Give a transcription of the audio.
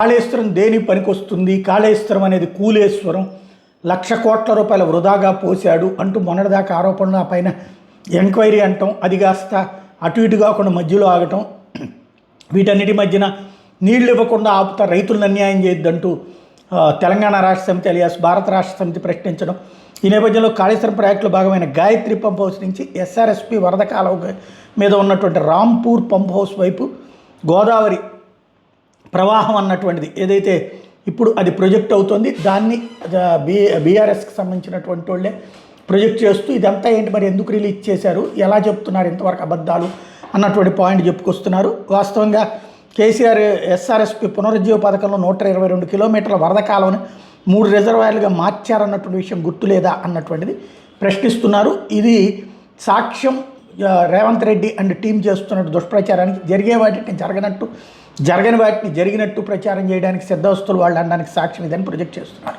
కాళేశ్వరం దేని పనికొస్తుంది, కాళేశ్వరం అనేది కూలేశ్వరం, 1,00,000 కోట్ల రూపాయల వృధాగా పోశాడు అంటూ మొన్నటిదాకా ఆరోపణలు, ఆ పైన ఎంక్వైరీ అంటాం, అది కాస్త అటు ఇటు కాకుండా మధ్యలో ఆగటం, వీటన్నిటి మధ్యన నీళ్లు ఇవ్వకుండా ఆపుతా రైతులను అన్యాయం చేయొద్దంటూ తెలంగాణ రాష్ట్ర సమితి అలియాస్ భారత రాష్ట్ర సమితి ప్రశ్నించడం. ఈ నేపథ్యంలో కాళేశ్వరం ప్రాజెక్టులో భాగమైన గాయత్రి పంప్ హౌస్ నుంచి ఎస్ఆర్ఎస్పి వరద కాలువ మీద ఉన్నటువంటి రాంపూర్ పంప్ హౌస్ వైపు గోదావరి ప్రవాహం అన్నటువంటిది ఏదైతే ఇప్పుడు అది ప్రొజెక్ట్ అవుతుంది, దాన్ని బీఆర్ఎస్కి సంబంధించినటువంటి వాళ్ళే ప్రొజెక్ట్ చేస్తూ ఇదంతా ఏంటి మరి ఎందుకు రిలీజ్ చేశారు, ఎలా చెప్తున్నారు ఇంతవరకు అబద్ధాలు అన్నటువంటి పాయింట్ చెప్పుకొస్తున్నారు. వాస్తవంగా కేసీఆర్ ఎస్ఆర్ఎస్పి పునరుజ్జీవ పథకంలో 122 కిలోమీటర్ల వరద కాలువని 3 రిజర్వాయర్లుగా మార్చారన్నటువంటి విషయం గుర్తులేదా అన్నటువంటిది ప్రశ్నిస్తున్నారు. ఇది సాక్ష్యం రేవంత్ రెడ్డి అండ్ టీం చేస్తున్నట్టు దుష్ప్రచారానికి, జరిగే వాటిని జరగని వాటిని జరిగినట్టు ప్రచారం చేయడానికి సిద్ధవస్తులు వాళ్ళు అనడానికి సాక్ష్యం ఇదని ప్రొజెక్ట్ చేస్తున్నారు.